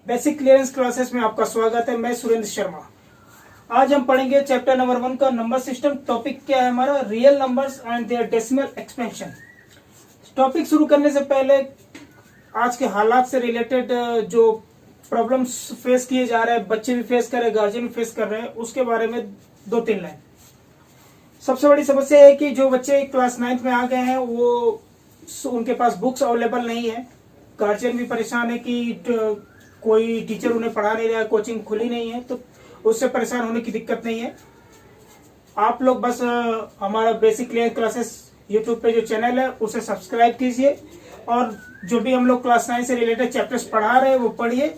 Basic clearance classes में आपका स्वागत है। मैं सुरेंद्र शर्मा। आज हम पढ़ेंगे चैप्टर नंबर 1 का नंबर सिस्टम। टॉपिक क्या है हमारा? Real numbers and their decimal expansion. Topic शुरू करने से पहले आज के हालात से रिलेटेड जो प्रॉब्लम्स फेस किए जा रहे हैं, बच्चे भी फेस कर रहे हैं, गार्जियन भी फेस कर रहे हैं, उसके बारे में 2-3 लाइन। सबसे बड़ी समस्या है कि जो बच्चे क्लास 9th में आ गए हैं वो उनके पास बुक्स अवेलेबल नहीं है। गार्जियन भी परेशान है कि कोई टीचर उन्हें पढ़ा नहीं रहा है, कोचिंग खुली नहीं है, तो उससे परेशान होने की दिक्कत नहीं है। आप लोग बस हमारा बेसिक क्लियर क्लासेस यूट्यूब पे जो चैनल है उसे सब्सक्राइब कीजिए और जो भी हम लोग क्लास 9 से रिलेटेड चैप्टर्स पढ़ा रहे हैं वो पढ़िए।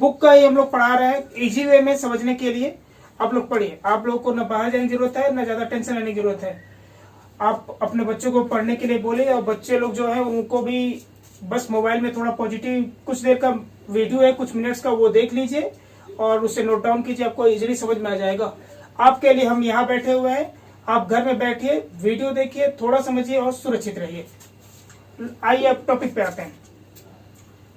बुक का ही हम लोग पढ़ा रहे हैं इजी वे में समझने के लिए। आप लोग पढ़िए। आप लोगों को न बाहर जाने की जरूरत है, न ज्यादा टेंशन लेने की जरूरत है। आप अपने बच्चों को पढ़ने के लिए बोलिए और बच्चे लोग जो है उनको भी बस मोबाइल में थोड़ा पॉजिटिव कुछ देर का वीडियो है, कुछ मिनट्स का, वो देख लीजिए और उसे नोट डाउन कीजिए। आपको इजीली समझ में आ जाएगा। आपके लिए हम यहाँ बैठे हुए हैं, आप घर में बैठिए, वीडियो देखिए, थोड़ा समझिए और सुरक्षित रहिए। आइए अब टॉपिक पे आते हैं।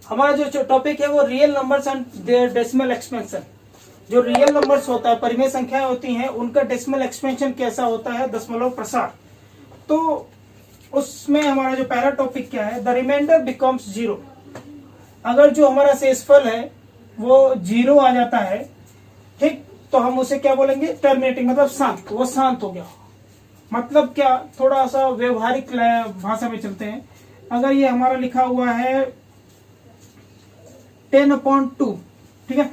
हमारा जो टॉपिक है वो real numbers and their decimal expansion. जो रियल नंबर्स होता है, परिमेय संख्याएं होती हैं, उनका डेसिमल एक्सपेंशन कैसा होता है, दशमलव प्रसार। तो उसमें हमारा जो पहला टॉपिक क्या है, द रिमाइंडर बिकम्स जीरो। अगर जो हमारा शेषफल है वो जीरो आ जाता है, ठीक, तो हम उसे क्या बोलेंगे? टर्मिनेटिंग, मतलब शांत। वो शांत हो गया। मतलब क्या, थोड़ा सा व्यवहारिक भाषा में चलते हैं। अगर ये हमारा लिखा हुआ है 10/2, ठीक है,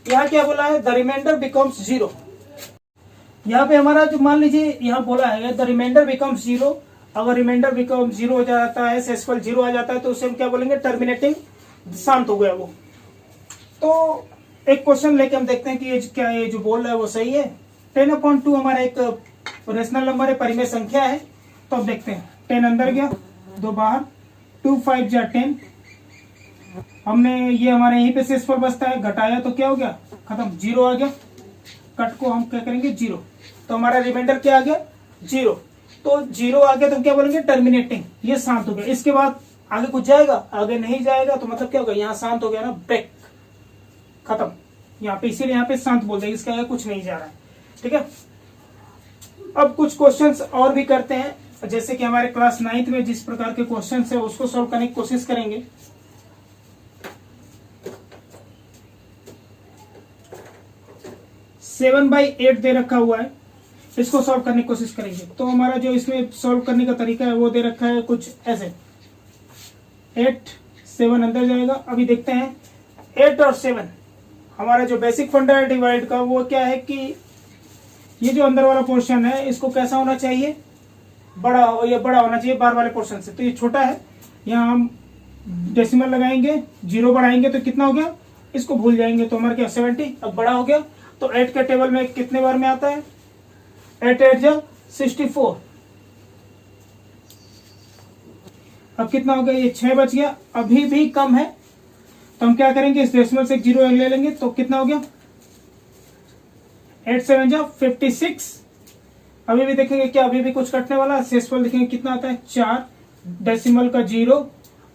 यहाँ क्या बोला है? The remainder becomes zero. यहाँ पे हमारा जो मान लीजिए यहाँ बोला है द रिमाइंडर बिकम्स जीरो। अगर रिमाइंडर बिकम जीरो हो जाता है, शेषफल जीरो आ जाता है, तो उसे हम क्या बोलेंगे? टर्मिनेटिंग, शांत हो गया वो। तो एक क्वेश्चन लेके हम देखते हैं कि ये क्या, ये जो बोल रहा है वो सही है। 10/2 हमारा एक रेशनल नंबर है, परिमेय संख्या है। तो अब देखते हैं, 10 अंदर गया, 2 बाहर, 2 5 जा 10। हमने ये हमारे यहीं पे शेषफल बचता है, घटाया तो क्या हो गया? खत्म, जीरो आ गया। कट को हम क्या करेंगे? जीरो। तो हमारा रिमाइंडर क्या आ गया? जीरो। तो जीरो आ गया तो क्या बोलेंगे? टर्मिनेटिंग, ये शांत हो गया। इसके बाद आगे कुछ जाएगा? आगे नहीं जाएगा। तो मतलब क्या होगा? यहाँ शांत हो गया ना, ब्रेक, खत्म। यहाँ पे इसीलिए यहाँ पे शांत बोल देंगे, इसका आगे कुछ नहीं जा रहा है, ठीक है। अब कुछ क्वेश्चंस और भी करते हैं, जैसे कि हमारे क्लास 9th में जिस प्रकार के क्वेश्चंस है उसको सॉल्व करने की कोशिश करेंगे। सेवन बाई 8 दे रखा हुआ है, इसको सॉल्व करने की कोशिश करेंगे। तो हमारा जो इसमें सॉल्व करने का तरीका है वो दे रखा है कुछ ऐसे। 8 7 अंदर जाएगा। अभी देखते हैं 8 और 7। हमारा जो बेसिक फंडा है डिवाइड का वो क्या है कि ये जो अंदर वाला पोर्शन है इसको कैसा होना चाहिए? बड़ा हो, ये बड़ा होना चाहिए बाहर वाले पोर्शन से। तो ये छोटा है, यहाँ हम डेसिमल लगाएंगे, जीरो बढ़ाएंगे तो कितना हो गया? इसको भूल जाएंगे तो हमारा क्या? 70। अब बड़ा हो गया तो 8 के टेबल में कितने बार में आता है? 8 8 जा 64। अब कितना हो गया? ये 6 बच गया, अभी भी कम है। तो हम क्या करेंगे? इस डेसिमल से जीरो ले लेंगे तो कितना हो गया? 8 7 जा 56। अभी भी देखेंगे क्या? अभी भी कुछ कटने वाला। शेषफल देखेंगे कितना आता है? 4, डेसिमल का 0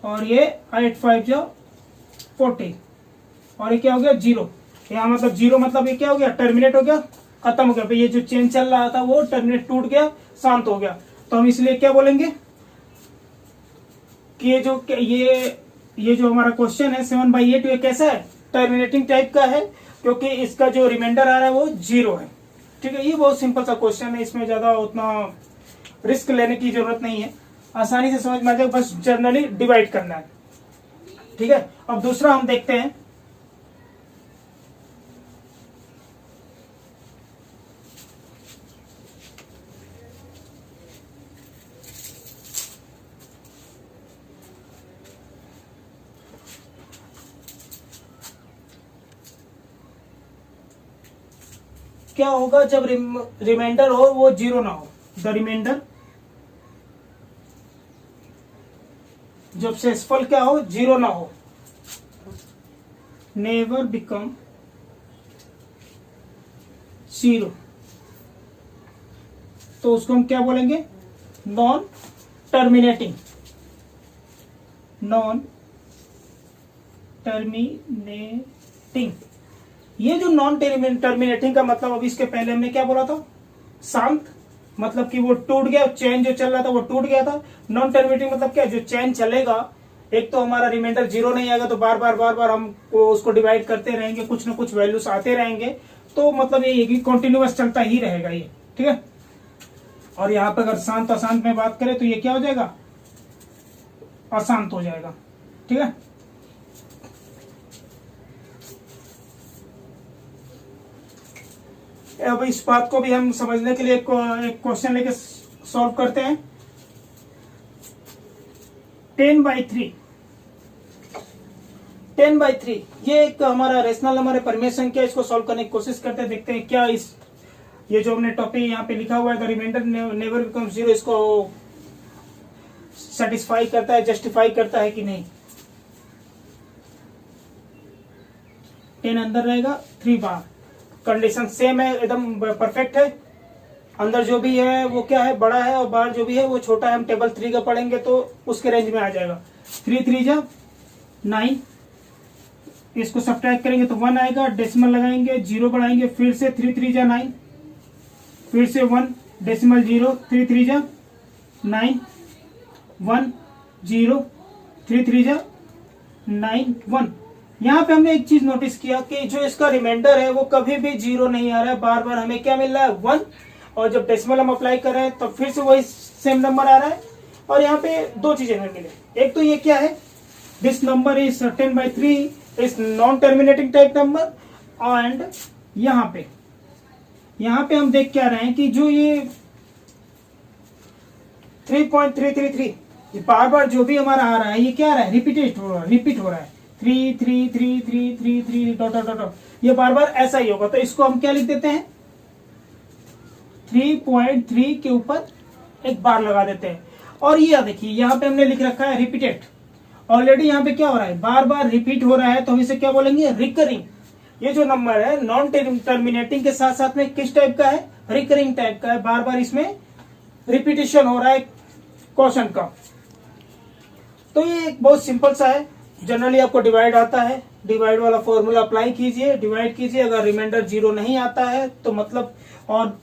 और ये 8 5 जा 40 और ये क्या हो गया? 0। यहाँ मतलब 0 मतलब ये क्या हो गया? टर्मिनेट हो गया, खत्म हो गया। ये जो चेन चल रहा था वो टर्मिनेट, टूट गया, शांत हो गया। तो हम इसलिए क्या बोलेंगे कि ये जो हमारा क्वेश्चन है 7/8 ये कैसा है? टर्मिनेटिंग टाइप का है, क्योंकि इसका जो रिमाइंडर आ रहा है वो 0 है, ठीक है। ये बहुत सिंपल सा क्वेश्चन है, इसमें ज्यादा उतना रिस्क लेने की जरूरत नहीं है, आसानी से समझ में आ जाएगा। बस जनरली डिवाइड करना है, ठीक है। अब दूसरा हम देखते हैं। क्या होगा जब रिमाइंडर हो वो 0 ना हो? द रिमाइंडर, जब शेषफल क्या हो? 0 ना हो, नेवर बिकम 0। तो उसको हम क्या बोलेंगे? Non terminating, non terminating. ये जो नॉन टर्मिनेटिंग का मतलब, अभी इसके पहले हमने क्या बोला था, शांत, मतलब कि वो टूट गया, चेन जो चल रहा था वो टूट गया था। नॉन टर्मिनेटिंग मतलब क्या, जो चेन चलेगा, एक तो हमारा रिमाइंडर जीरो नहीं आएगा, तो बार बार हम उसको डिवाइड करते रहेंगे, कुछ ना कुछ वैल्यूज आते रहेंगे, तो मतलब ये कि कंटिन्यूअस चलता ही रहेगा ये, ठीक है। और यहाँ पे अगर शांत अशांत में बात करें तो ये क्या हो जाएगा, अशांत हो जाएगा, ठीक है। अब इस बात को भी हम समझने के लिए एक क्वेश्चन लेके सॉल्व करते हैं। 10/3 ये एक हमारा रेशनल नंबर है, परिमेय संख्या। इसको सॉल्व करने की कोशिश करते हैं, देखते हैं क्या इस ये जो हमने टॉपिक यहाँ पे लिखा हुआ है, the remainder never becomes zero, इसको सेटिस्फाई करता है, जस्टिफाई करता है कि नहीं। 10 अंदर रहेगा, 3 बाहर, कंडीशन सेम है, एकदम परफेक्ट है। अंदर जो भी है वो क्या है, बड़ा है, और बाहर जो भी है वो छोटा है। हम टेबल 3 का पढ़ेंगे तो उसके रेंज में आ जाएगा। 3 3 जा 9, इसको सब्ट्रैक्ट करेंगे तो 1 आएगा, डेसिमल लगाएंगे, 0 बढ़ाएंगे, फिर से 3 3 जा 9, फिर से 1, डेसिमल 0, 3 3 जा 9, 1 0, 3 3 जा 9 1। यहाँ पे हमने एक चीज नोटिस किया कि जो इसका रिमाइंडर है वो कभी भी 0 नहीं आ रहा है, बार बार हमें क्या मिल रहा है, 1। और जब डेसिमल हम अप्लाई कर रहे हैं तो फिर से वही सेम नंबर आ रहा है। और यहाँ पे दो चीजें हमें मिले, एक तो ये क्या है, this number is 10/3 is non terminating type number. And यहाँ पे हम देख क्या रहे हैं कि जो ये 3.333 बार बार जो भी हमारा आ रहा है, ये क्या आ रहा है, रिपीट हो रहा है 3 3 3 3 3 3 डॉट डॉट डॉट, ये बार बार ऐसा ही होगा। तो इसको हम क्या लिख देते हैं, 3.3 के ऊपर एक बार लगा देते हैं। और ये देखिए यहाँ पे हमने लिख रखा है रिपीटेड। ऑलरेडी यहाँ पे क्या हो रहा है, बार बार रिपीट हो रहा है, तो हम इसे क्या बोलेंगे, रिकरिंग। ये जो नंबर है नॉन टर्मिनेटिंग के साथ साथ में किस टाइप का है, रिकरिंग टाइप का है, बार बार इसमें रिपीटेशन हो रहा है क्वेश्चन का। तो ये एक बहुत सिंपल सा है। जनरली आपको डिवाइड आता है, डिवाइड वाला फॉर्मूला अप्लाई कीजिए, डिवाइड कीजिए। अगर रिमाइंडर 0 नहीं आता है तो मतलब, और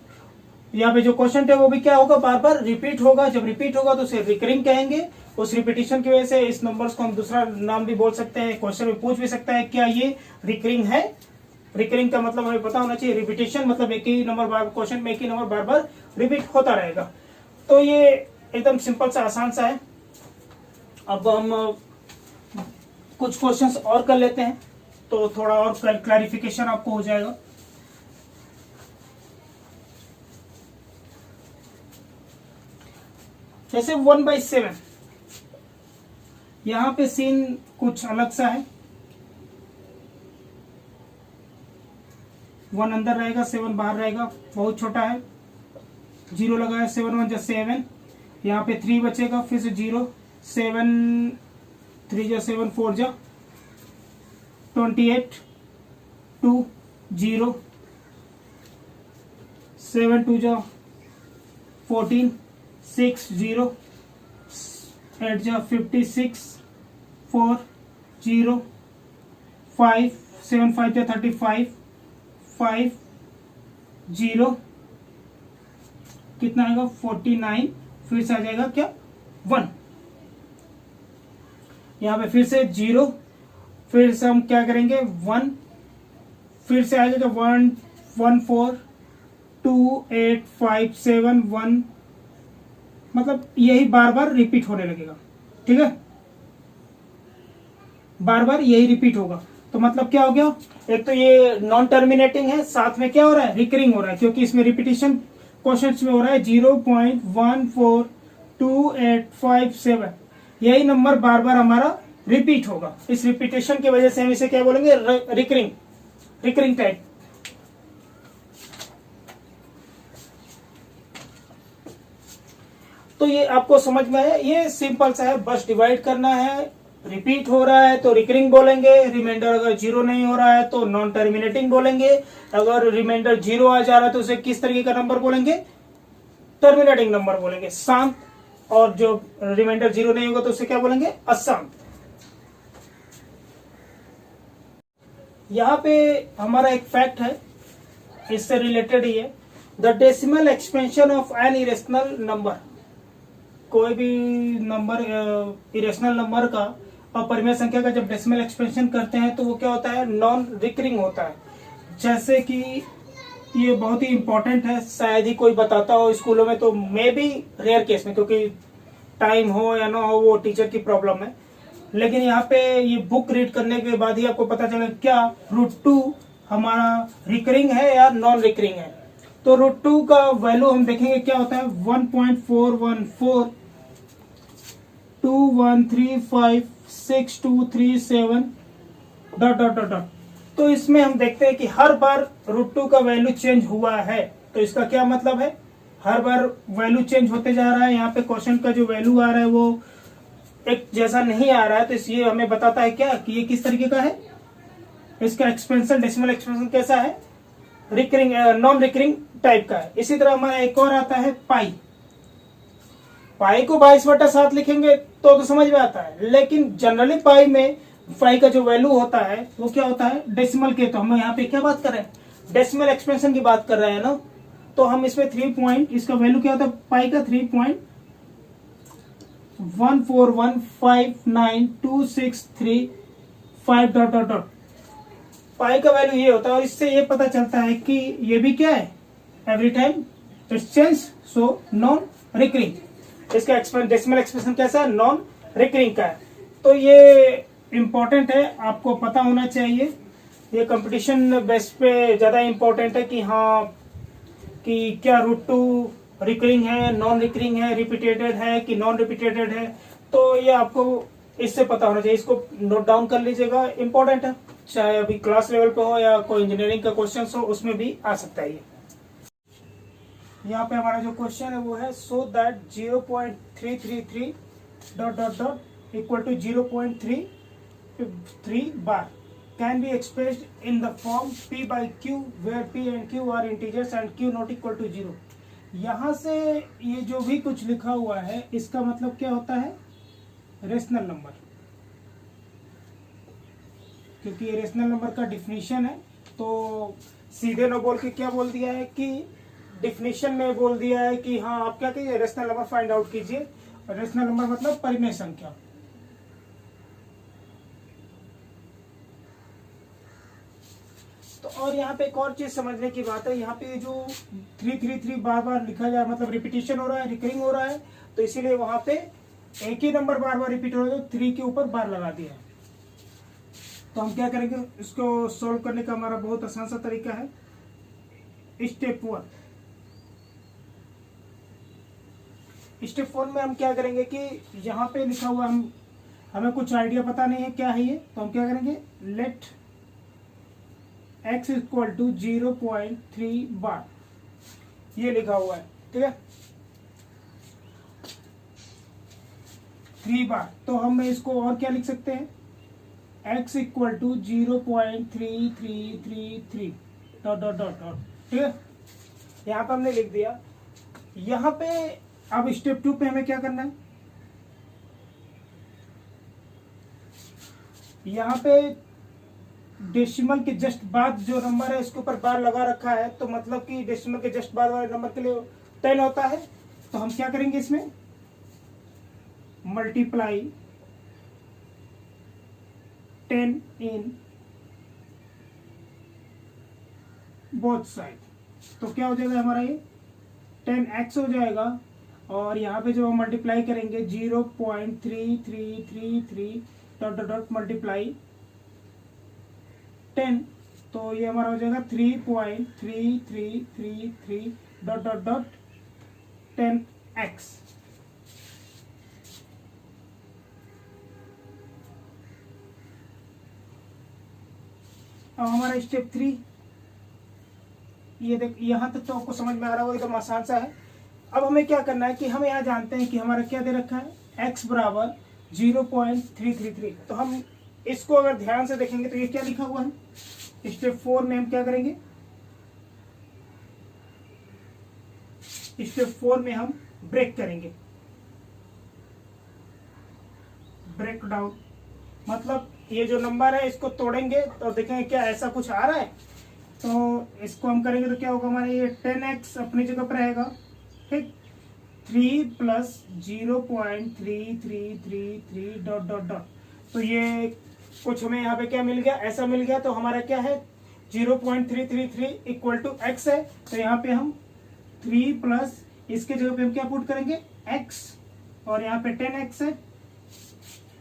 यहाँ पे जो क्वेश्चन है वो भी क्या होगा, बार बार रिपीट होगा। जब रिपीट होगा तो उसे रिकरिंग कहेंगे। उस रिपीटिशन की वजह से इस नंबर्स को हम दूसरा नाम भी बोल सकते हैं। क्वेश्चन में पूछ भी सकता है क्या ये रिकरिंग है। रिकरिंग का मतलब हमें पता होना चाहिए, रिपीटिशन मतलब एक ही नंबर बार, क्वेश्चन में एक ही नंबर बार बार रिपीट होता रहेगा। तो ये एकदम सिंपल सा, आसान सा है। अब हम कुछ क्वेश्चंस और कर लेते हैं तो थोड़ा और क्लैरिफिकेशन आपको हो जाएगा। जैसे 1/7, यहां पे सीन कुछ अलग सा है। 1 अंदर रहेगा, 7 बाहर रहेगा, बहुत छोटा है। 0 लगाया, 7 1 जा 7, यहाँ पे 3 बचेगा, फिर से 0, 7 3 जा 7 4 जा 28, 2 0, 7 2 जा 14, 6 0, 8 जा 56, 4 0, 5 7 5 जा 35, 5 0, कितना आएगा 49, फिर से आ जाएगा क्या 1, यहाँ पे फिर से 0, फिर से हम क्या करेंगे 1, फिर से आ जाएगा 1 1 4 2 8 5 7 1, मतलब यही बार बार रिपीट होने लगेगा। ठीक है, बार बार यही रिपीट होगा। तो मतलब क्या हो गया, एक तो ये नॉन टर्मिनेटिंग है, साथ में क्या हो रहा है, रिकरिंग हो रहा है, क्योंकि इसमें रिपीटिशन क्वेश्चंस में हो रहा है। 0.142857, यही नंबर बार बार हमारा रिपीट होगा। इस रिपीटेशन की वजह से हम इसे क्या बोलेंगे, रिकरिंग टाइप। तो ये आपको समझ में आया, ये सिंपल सा है, बस डिवाइड करना है। रिपीट हो रहा है तो रिकरिंग बोलेंगे, रिमाइंडर अगर 0 नहीं हो रहा है तो नॉन टर्मिनेटिंग बोलेंगे। अगर रिमाइंडर 0 आ जा रहा है तो उसे किस तरीके का नंबर बोलेंगे, टर्मिनेटिंग नंबर बोलेंगे, शांत। और जो रिमाइंडर 0 नहीं होगा तो उसे क्या बोलेंगे, अशांत। यहाँ पे हमारा एक फैक्ट है, इससे रिलेटेड ही है। The decimal expansion of an irrational number, कोई भी नंबर इरेशनल नंबर का और परिमेय संख्या का जब डेसिमल एक्सपेंशन करते हैं तो वो क्या होता है, नॉन रिकरिंग होता है। जैसे कि ये बहुत ही इंपॉर्टेंट है, शायद ही कोई बताता हो स्कूलों में, तो मे बी रेयर केस में, क्योंकि टाइम हो या ना हो वो टीचर की प्रॉब्लम है। लेकिन यहाँ पे ये बुक रीड करने के बाद ही आपको पता चले क्या √2 हमारा रिकरिंग है या नॉन रिकरिंग है। तो √2 का वैल्यू हम देखेंगे क्या होता है, 1.41421356237 डॉट डॉट डॉट डॉट। तो इसमें हम देखते हैं कि हर बार √2 का वैल्यू चेंज हुआ है। तो इसका क्या मतलब है, हर बार वैल्यू चेंज होते जा रहा है। यहाँ पे क्वेश्चन का जो वैल्यू आ रहा है वो एक जैसा नहीं आ रहा है, तो इसलिए हमें बताता है क्या कि ये किस तरीके का है, इसका एक्सपेंशन, डेसिमल एक्सपेंशन कैसा है, रिकरिंग नॉन रिकरिंग टाइप का है। इसी तरह हमारा एक और आता है पाई। पाई को 22/7 लिखेंगे तो समझ में आता है, लेकिन जनरली पाई में पाई का जो वैल्यू होता है वो क्या होता है, डेसिमल के। तो हम यहाँ पे क्या बात कर रहे हैं, डेसिमल एक्सपेंशन की बात कर रहे हैं ना। तो हम इसमें 3 पॉइंट, इसका वैल्यू क्या होता है पाई का, 3.141592635 डॉट डॉट डॉट। पाई का वैल्यू ये होता है, और इससे ये पता चलता है कि ये भी क्या है, every time it's change, so non recurring. इसका डेसिमल एक्सप्रेशन कैसा है, नॉन रिकरिंग का है। तो ये इंपॉर्टेंट है, आपको पता होना चाहिए। ये कंपटीशन बेस पे ज्यादा इंपॉर्टेंट है कि हाँ, कि क्या √2 रिकरिंग है, नॉन रिकरिंग है, रिपीटेटेड है कि नॉन रिपीटेटेड है। तो ये आपको इससे पता होना चाहिए, इसको नोट डाउन कर लीजिएगा, इंपॉर्टेंट है। चाहे अभी क्लास लेवल पे हो या कोई इंजीनियरिंग का क्वेश्चन हो, उसमें भी आ सकता है ये। यहाँ पे हमारा जो क्वेश्चन है वो है, so that 0.333 dot dot dot equal to 0.33 bar can be expressed in the form p by q where p and q are integers and q not equal to 0। यहाँ से ये जो भी कुछ लिखा हुआ है इसका मतलब क्या होता है, रेशनल नंबर, क्योंकि ये रेशनल नंबर का डिफिनीशन है। तो सीधे न बोल के क्या बोल दिया है कि डिफिनीशन में बोल दिया है कि हाँ आप क्या कीजिए, रेशनल नंबर फाइंड आउट कीजिए। रेशनल नंबर मतलब परिमेय संख्या। तो और यहाँ पे एक और चीज समझने की बात है, यहाँ पे जो 333 बार बार लिखा जाए, मतलब रिपीटेशन हो रहा है, रिकरिंग हो रहा है, तो इसीलिए वहां पे एक ही नंबर बार बार रिपीट हो रहा है, 3 के ऊपर बार लगा दिया है। तो हम क्या करेंगे, इसको सोल्व करने का हमारा बहुत आसान सा तरीका है। स्टेप 1 में हम क्या करेंगे कि यहाँ पे लिखा हुआ, हमें कुछ आइडिया पता नहीं है क्या है ये, तो हम क्या करेंगे, लेट x इक्वल टू 0.3 बार, ये लिखा हुआ है, ठीक है, 3 बार। तो हम इसको और क्या लिख सकते हैं, x equal to 0.3333 dot dot dot dot, ठीक है। यहाँ पे हमने लिख दिया। यहाँ पे अब स्टेप 2 पे हमें क्या करना है, यहाँ पे डेसिमल के जस्ट बाद जो नंबर है इसके ऊपर बार लगा रखा है, तो मतलब कि डेसिमल के जस्ट बाद वाले नंबर के लिए 10 होता है। तो हम क्या करेंगे, इसमें मल्टीप्लाई 10 इन बोथ साइड। तो क्या हो जाएगा हमारा, ये 10x हो जाएगा, और यहाँ पे जो हम मल्टीप्लाई करेंगे 0.3333 डॉट डॉट डॉट मल्टीप्लाई 10, तो ये हमारा हो जाएगा 3.3333 डॉट डॉट डॉट 10x। अब हमारा स्टेप 3, ये देख, यहाँ तक तो आपको समझ में आ रहा होगा, एकदम आसान सा है। अब हमें क्या करना है कि हम यहाँ जानते हैं कि हमारा क्या दे रखा है, x बराबर 0.333। तो हम इसको अगर ध्यान से देखेंगे तो ये क्या लिखा हुआ है। स्टेप 4 में हम क्या करेंगे, स्टेप 4 में हम ब्रेक करेंगे, ब्रेक डाउन, मतलब ये जो नंबर है इसको तोड़ेंगे तो देखेंगे क्या ऐसा कुछ आ रहा है। तो इसको हम करेंगे तो क्या होगा हमारा, ये 10x अपनी जगह पर रहेगा, ठीक। 3 प्लस 0.3333 डॉट डॉट डॉट, तो ये कुछ हमें यहाँ पे क्या मिल गया, ऐसा मिल गया। तो हमारा क्या है 0.333 इक्वल टू x है। तो यहाँ पे हम 3 प्लस इसके जगह पे हम क्या पुट करेंगे x, और यहाँ पे 10x है,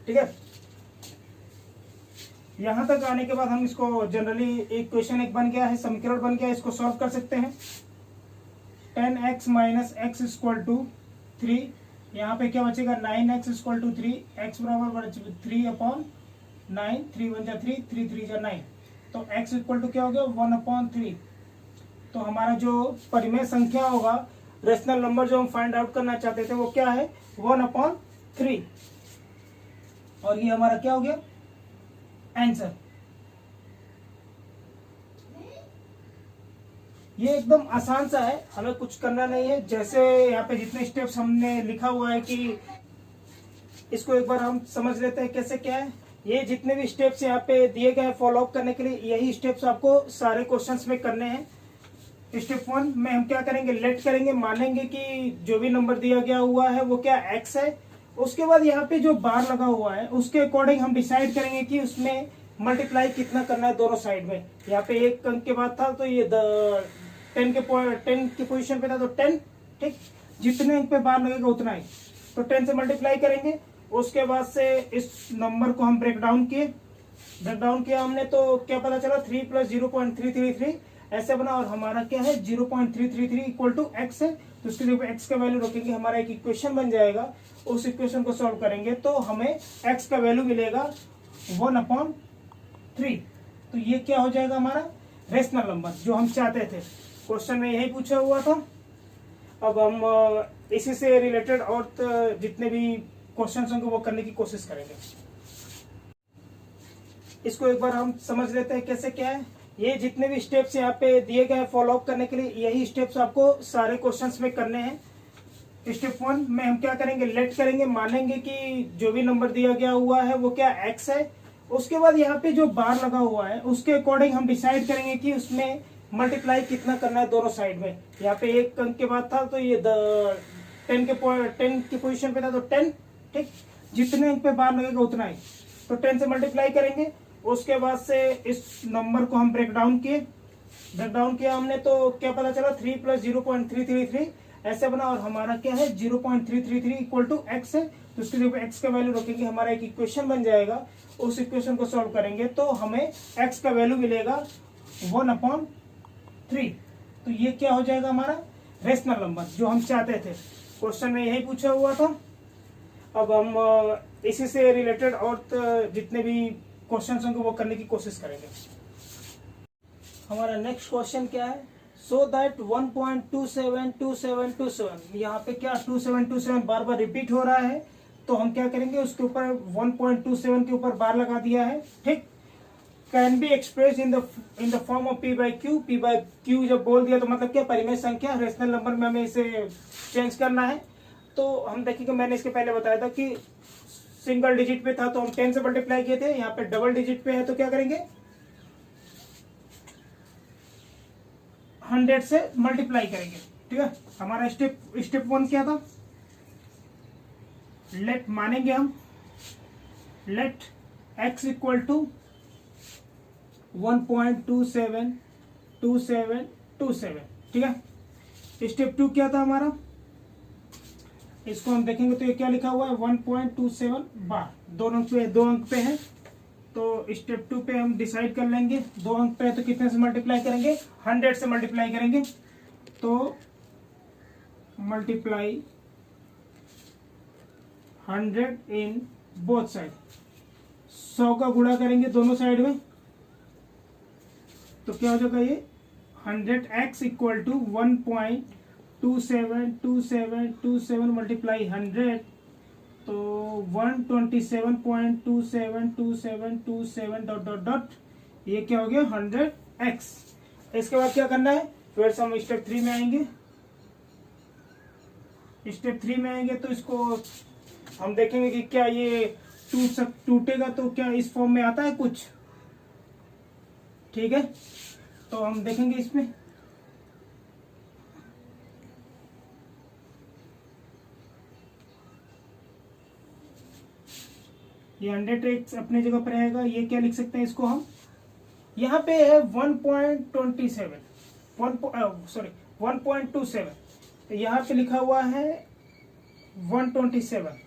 ठीक है। यहां तक आने के बाद हम इसको जनरली इक्वेशन एक बन गया है, समीकरण बन गया है, इसको सॉल्व कर सकते हैं। 10x minus x equal to 3, यहाँ पे क्या बचेगा 9x इक्वल टू 3, x बराबर 3/9, 3 1 जा 3, 3 3 जा 9, तो x इक्वल टू क्या हो गया 1/3। तो हमारा जो परिमेय संख्या होगा, रेशनल नंबर जो हम फाइंड आउट करना चाहते थे वो क्या है 1/3, और ये हमारा क्या हो गया आंसर। ये एकदम आसान सा है, हमें कुछ करना नहीं है। जैसे यहाँ पे जितने स्टेप्स हमने लिखा हुआ है कि इसको एक बार हम समझ लेते हैं कैसे क्या है। ये जितने भी स्टेप्स यहाँ पे दिए गए हैं फॉलो अप करने के लिए, यही स्टेप्स आपको सारे क्वेश्चंस में करने हैं। स्टेप 1 में हम क्या करेंगे, लेट करेंगे, मानेंगे कि जो भी नंबर दिया गया हुआ है वो क्या x है। उसके बाद यहाँ पे जो बार लगा हुआ है उसके अकॉर्डिंग हम डिसाइड करेंगे कि उसमें मल्टीप्लाई कितना करना है दोनों साइड में। यहाँ पे एक अंक के बाद था तो ये 10 के पोजीशन पे था तो 10, ठीक। जितने अंक पे बार लगेगा उतना ही, तो 10 से मल्टीप्लाई करेंगे। उसके बाद से इस नंबर को हम ब्रेक डाउन किया हमने, तो क्या पता चला 3 प्लस 0.333 ऐसे बना, और हमारा क्या है 0.333 इक्वल टू x है। तो उसके लिए x का वैल्यू रखेंगे, हमारा एक इक्वेशन बन जाएगा। उस इक्वेशन को सॉल्व करेंगे तो हमें x का वैल्यू मिलेगा 1/3। तो ये क्या हो जाएगा हमारा रेशनल नंबर जो हम चाहते थे। क्वेश्चन में यही पूछा हुआ था। अब हम इसी से रिलेटेड और जितने भी क्वेश्चन होंगे वो करने की कोशिश करेंगे। इसको एक बार हम समझ लेते हैं कैसे क्या है। ये जितने भी स्टेप्स यहाँ पे दिए गए हैं फॉलो अप करने के लिए, यही स्टेप्स आपको सारे क्वेश्चंस में करने हैं। स्टेप 1 में हम क्या करेंगे, लेट करेंगे, मानेंगे कि जो भी नंबर दिया गया हुआ है वो क्या x है। उसके बाद यहाँ पे जो बार लगा हुआ है उसके अकॉर्डिंग हम डिसाइड करेंगे कि उसमें मल्टीप्लाई कितना करना है दोनों साइड में। यहाँ पे एक अंक के बाद था तो ये 10 के पोजीशन पे था तो 10, ठीक। जितने अंक पे बार लगेगा उतना ही, तो 10 से मल्टीप्लाई करेंगे। उसके बाद से इस नंबर को हम ब्रेक डाउन किया हमने, तो क्या पता चला 3 प्लस 0.333 ऐसे बना, और हमारा क्या है 0.333 इक्वल टू x है। तो उसके लिए x का वैल्यू रखेंगे, हमारा एक इक्वेशन बन जाएगा। उस इक्वेशन को सॉल्व करेंगे तो हमें x का वैल्यू मिलेगा 1/3। तो ये क्या हो जाएगा हमारा रेशनल नंबर जो हम चाहते थे। क्वेश्चन में यही पूछा हुआ था। अब हम इसी से रिलेटेड और जितने भी क्वेश्चन होंगे वो करने की कोशिश करेंगे। हमारा नेक्स्ट क्वेश्चन क्या है, सो दैट 1.272727, यहाँ पे क्या 2727 बार बार रिपीट हो रहा है, तो हम क्या करेंगे उसके ऊपर 1.27 के ऊपर बार लगा दिया है, ठीक। Can be express in the form of p by Q जब बोल दिया तो मतलब क्या परिमेय संख्या, रेशनल नंबर में हमें इसे चेंज करना है। तो हम देखेंगे, मैंने इसके पहले बताया था कि सिंगल डिजिट पे था तो हम 10 से मल्टीप्लाई किए थे, यहाँ पे डबल डिजिट पे है तो क्या करेंगे 100 से मल्टीप्लाई करेंगे, ठीक है। हमारा स्टेप 1 क्या था, लेट मानेंगे हम, लेट x इक्वल टू 1.272727, ठीक है। स्टेप 2 क्या था हमारा, इसको हम देखेंगे तो ये क्या लिखा हुआ है 1.27 बार, दो अंक पे है। तो स्टेप 2 पे हम डिसाइड कर लेंगे, 2 अंक पे है तो कितने से मल्टीप्लाई करेंगे 100 से मल्टीप्लाई करेंगे। तो मल्टीप्लाई 100 इन बोथ साइड, 100 का गुणा करेंगे दोनों साइड में, तो क्या हो जाएगा ये 100x इक्वल टू 1.272727 मल्टीप्लाई 100, तो 127.272727 डॉट डॉट डॉट, ये क्या हो गया 100x। इसके बाद क्या करना है, फिर से हम स्टेप 3 में आएंगे। स्टेप 3 में आएंगे तो इसको हम देखेंगे कि क्या ये टूटेगा तो क्या इस फॉर्म में आता है कुछ, ठीक है। तो हम देखेंगे इसमें ये 100x अपने जगह पर रहेगा। ये क्या लिख सकते हैं इसको हम, यहाँ पे है 1.27 1.27, तो यहाँ पे लिखा हुआ है 127।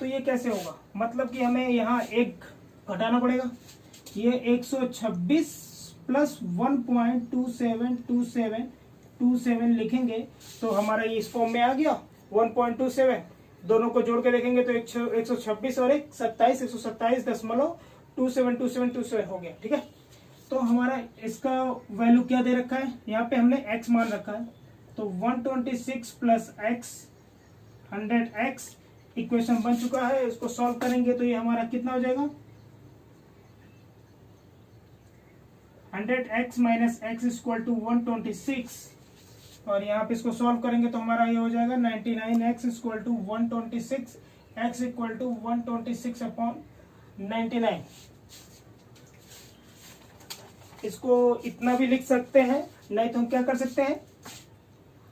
तो ये कैसे होगा, मतलब कि हमें यहाँ एक घटाना पड़ेगा। ये 126 प्लस 1.272727 लिखेंगे तो हमारा ये इस फॉर्म में आ गया 1.27। दोनों को जोड़ के देखेंगे तो 126 और 127 127.272727 हो गया, ठीक है। तो हमारा इसका वैल्यू क्या दे रखा है, यहाँ पे हमने x मान रखा है। तो 126 प्लस x 100x इक्वेशन बन चुका है। इसको सॉल्व करेंगे तो ये हमारा कितना हो जाएगा, 100x minus x equal to 126, और यहाँ पे इसको सॉल्व करेंगे तो हमारा ये हो जाएगा 99x equal to 126, x equal to 126/99। इसको इतना भी लिख सकते हैं, नहीं तो हम क्या कर सकते हैं,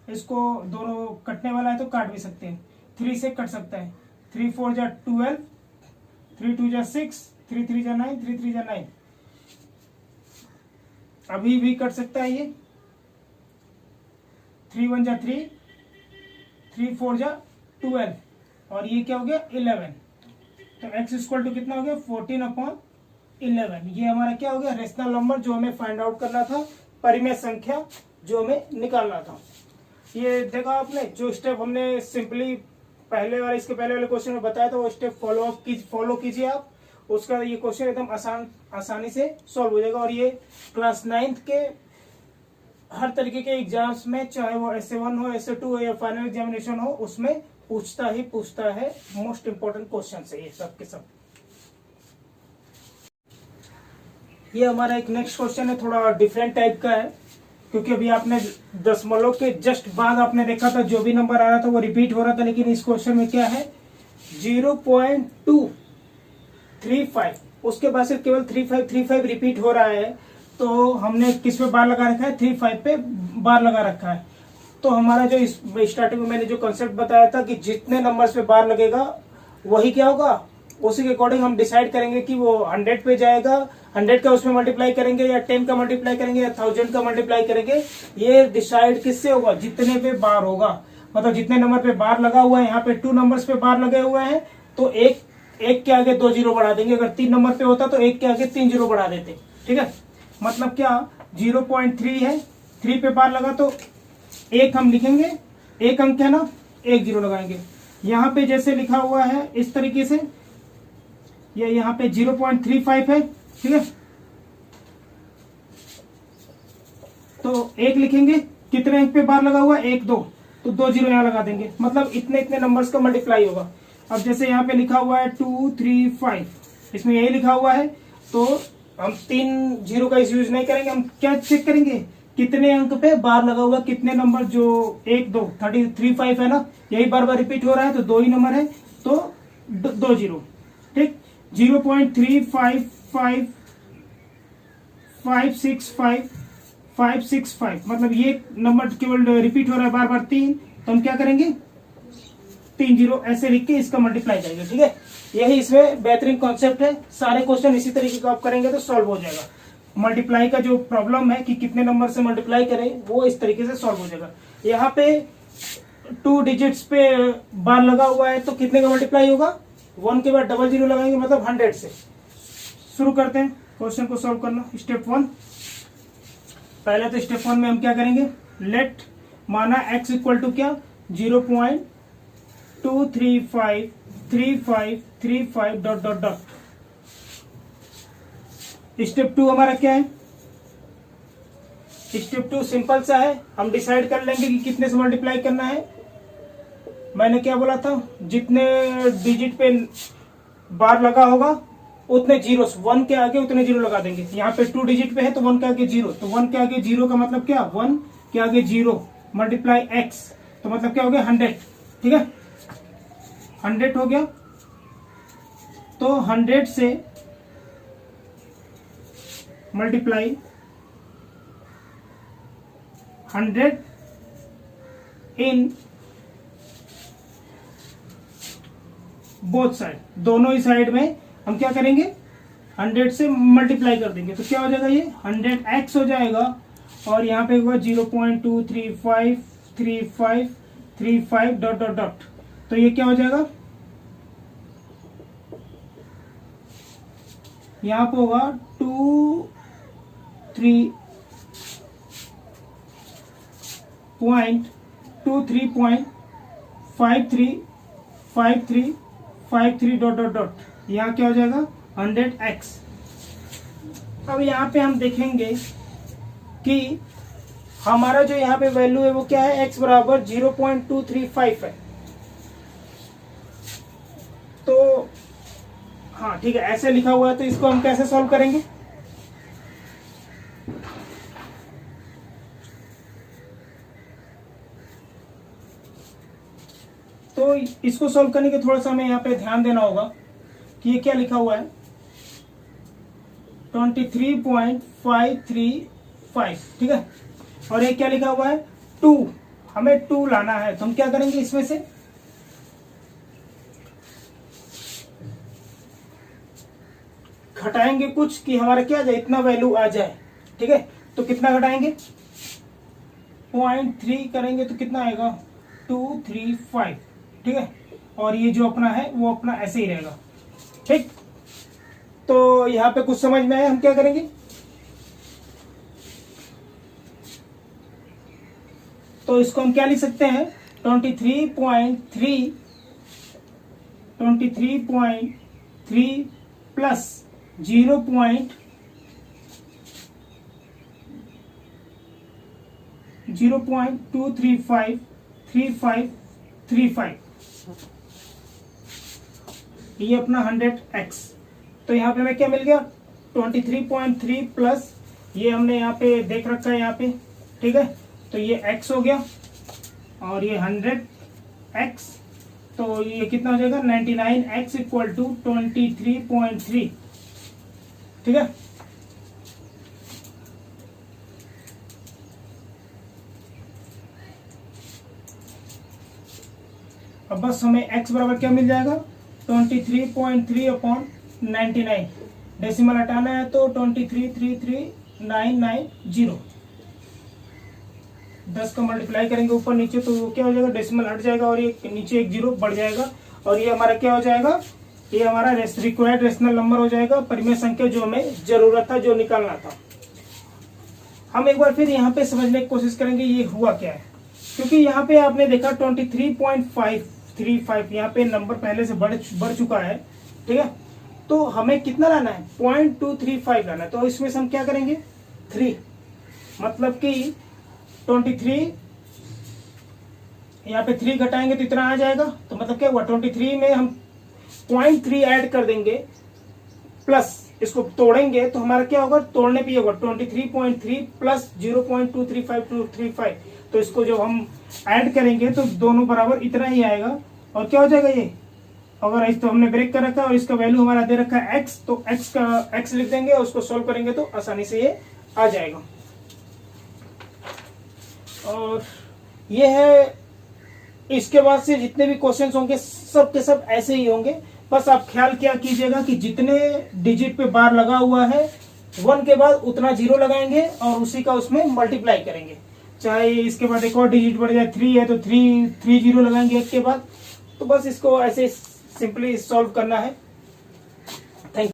इसको दोनों कटने वाला है तो काट भी सकते हैं। 3 से कट सकता है, 3 4 जा 12, 3 2 जा 6, 3 3 जा 9, 3 3 जा 9। अभी भी कट सकता है ये, 3 1 जा 3, 3 4 जा 12, और ये क्या हो गया 11। तो x इक्वल टू कितना हो गया 14/11। ये हमारा क्या हो गया, रेशनल नंबर जो हमें फाइंड आउट करना था, परिमेय संख्या जो हमें निकालना था। ये देखा आपने, जो स्टेप हमने सिंपली इसके पहले वाले क्वेश्चन में बताया था, वो स्टेप फॉलो कीजिए आप। उसका ये क्वेश्चन एकदम आसानी से सॉल्व हो जाएगा। और ये क्लास 9th के हर तरीके के एग्जाम्स में, चाहे वो SA1 हो, SA2 हो या फाइनल एग्जामिनेशन हो, उसमें पूछता है। मोस्ट इंपोर्टेंट क्वेश्चन है ये सब के सब। ये हमारा एक नेक्स्ट क्वेश्चन है, थोड़ा डिफरेंट टाइप का है, क्योंकि अभी आपने दशमलव के जस्ट बाद आपने देखा था जो भी नंबर आ रहा था वो रिपीट हो रहा था, लेकिन इस क्वेश्चन में क्या है 0.235, उसके बाद सिर्फ केवल 35 रिपीट हो रहा है। तो हमने किस पे बार लगा रखा है, 35 पे बार लगा रखा है। तो हमारा जो इस स्टार्टिंग में मैंने जो कंसेप्ट बताया था कि जितने नंबर्स पे बार लगेगा वही क्या होगा, उसी के अकॉर्डिंग हम डिसाइड करेंगे कि वो 100 पे जाएगा, 100 का उसमें मल्टीप्लाई करेंगे या 10 का मल्टीप्लाई करेंगे या 1000 का मल्टीप्लाई करेंगे। ये डिसाइड किससे होगा, जितने पे बार होगा, मतलब जितने नंबर पे बार लगा हुआ है। यहाँ पे 2 नंबर्स पे बार लगे हुए हैं तो एक के आगे 2 जीरो बढ़ा देंगे। अगर 3 नंबर पे होता तो एक के आगे 3 जीरो बढ़ा देते, ठीक है। मतलब क्या 0.3 है, 3 पे बार लगा तो एक हम लिखेंगे, एक अंक है ना, 1 जीरो लगाएंगे। यहाँ पे जैसे लिखा हुआ है इस तरीके से, ये यहाँ पे 0.35 है, ठीक है। तो 1 लिखेंगे, कितने अंक पे बार लगा हुआ है 1 2, तो 2 जीरो यहाँ लगा देंगे, मतलब इतने इतने नंबर्स का मल्टीप्लाई होगा। अब जैसे यहाँ पे लिखा हुआ है 2 3 5, इसमें यही लिखा हुआ है, तो हम 3 जीरो का यूज नहीं करेंगे। हम क्या चेक करेंगे, कितने अंक पे बार लगा हुआ, कितने नंबर, जो 1 2 35 है ना, यही बार बार रिपीट हो रहा है तो 2 ही नंबर है, तो 2 जीरो, ठीक। 0.3556565 मतलब ये नंबर केवल रिपीट हो रहा है बार बार 3, तो हम क्या करेंगे 3 जीरो ऐसे लिख के इसका मल्टीप्लाई करेंगे, ठीक है। यही इसमें बेहतरीन कॉन्सेप्ट है। सारे क्वेश्चन इसी तरीके का आप करेंगे तो सॉल्व हो जाएगा। मल्टीप्लाई का जो प्रॉब्लम है कि कितने नंबर से मल्टीप्लाई करें, वो इस तरीके से सॉल्व हो जाएगा। यहाँ पे 2 डिजिट्स पे बार लगा हुआ है तो कितने का मल्टीप्लाई होगा, 1 के बाद डबल जीरो लगाएंगे, मतलब 100 से। शुरू करते हैं क्वेश्चन को सॉल्व करना। स्टेप 1, पहले तो स्टेप 1 में हम क्या करेंगे, लेट माना x इक्वल टू क्या 0.2353535 डॉट डॉट डॉट। स्टेप 2 हमारा क्या है, स्टेप 2 सिंपल सा है, हम डिसाइड कर लेंगे कि कितने से मल्टीप्लाई करना है। मैंने क्या बोला था, जितने डिजिट पे बार लगा होगा उतने जीरो, 1 के आगे उतने जीरो लगा देंगे। यहाँ पे 2 डिजिट पे है तो 1 के आगे जीरो, तो 1 के आगे जीरो का मतलब क्या, 1 के आगे जीरो मल्टीप्लाई x, तो मतलब क्या हो गया 100, ठीक है। 100 हो गया। तो 100 से मल्टीप्लाई 100 इन बोथ साइड, दोनों ही साइड में हम क्या करेंगे 100 से मल्टीप्लाई कर देंगे। तो क्या हो जाएगा, ये 100x हो जाएगा और यहाँ पे होगा 0.2353535 डॉट डॉट डॉट। तो ये क्या हो जाएगा, यहाँ पे होगा 23.5353 डॉट डॉट डॉट। यहाँ क्या हो जाएगा 100x। अब यहाँ पे हम देखेंगे कि हमारा जो यहाँ पे वैल्यू है वो क्या है, x बराबर 0.235 है। तो हाँ ठीक है, ऐसे लिखा हुआ है, तो इसको हम कैसे सॉल्व करेंगे। तो इसको सॉल्व करने के थोड़ा सा हमें यहाँ पे ध्यान देना होगा कि ये क्या लिखा हुआ है 23.535, ठीक है, और ये क्या लिखा हुआ है 2, हमें 2 लाना है। तो हम क्या करेंगे, इसमें से घटाएंगे कुछ कि हमारा क्या आ जाए, इतना वैल्यू आ जाए, ठीक है। तो कितना घटाएंगे, 0.3 करेंगे तो कितना आएगा 235, ठीक है, और ये जो अपना है वो अपना ऐसे ही रहेगा, ठीक। तो यहाँ पे कुछ समझ में आया, हम क्या करेंगे, तो इसको हम क्या लिख सकते हैं 23.3 प्लस 0.2353535, ये अपना 100x। तो यहाँ पे हमें क्या मिल गया 23.3 प्लस ये हमने यहाँ पे देख रखा है यहाँ पे, ठीक है, तो ये x हो गया और ये 100x, तो ये कितना हो जाएगा 99x इक्वल टू 23.3, ठीक है। अब बस हमें x बराबर क्या मिल जाएगा 23.3/99, डेसिमल हटाना है तो 23.33990, 10 का मल्टीप्लाई करेंगे ऊपर नीचे तो क्या हो जाएगा, डेसिमल हट जाएगा और ये नीचे एक जीरो बढ़ जाएगा और ये हमारा क्या हो जाएगा, ये हमारा रिक्वायर्ड रेशनल नंबर हो जाएगा, परिमेय संख्या जो हमें जरूरत था, जो निकालना था। हम एक बार फिर यहाँ पे समझने की कोशिश करेंगे ये हुआ क्या है, क्योंकि यहाँ पे आपने देखा 23.535 यहाँ पे नंबर पहले से बढ़ चुका है, ठीक है। तो हमें कितना लाना है 0.235 लाना है। तो इसमें से हम क्या करेंगे 3, मतलब कि 23 यहाँ पे 3 घटाएंगे तो इतना आ जाएगा। तो मतलब क्या हुआ 23 में हम 0.3 ऐड कर देंगे प्लस इसको तोड़ेंगे तो हमारा क्या होगा, तोड़ने पे होगा 23.3 प्लस 0.235235। तो इसको जब हम ऐड करेंगे तो दोनों बराबर इतना ही आएगा और क्या हो जाएगा ये, अगर इस तो हमने ब्रेक कर रखा है और इसका वैल्यू हमारा दे रखा है x, तो x का x लिख देंगे और उसको सोल्व करेंगे तो आसानी से ये आ जाएगा। और ये है, इसके बाद से जितने भी क्वेश्चंस होंगे सब के सब ऐसे ही होंगे। बस आप ख्याल क्या कीजिएगा कि जितने डिजिट पे बार लगा हुआ है 1 के बाद उतना 0 लगाएंगे और उसी का उसमें मल्टीप्लाई करेंगे। चाहे इसके बाद एक और डिजिट बढ़ जाए 3 है तो 3 0 लगाएंगे 1 के बाद। तो बस इसको ऐसे सिंपली सॉल्व करना है।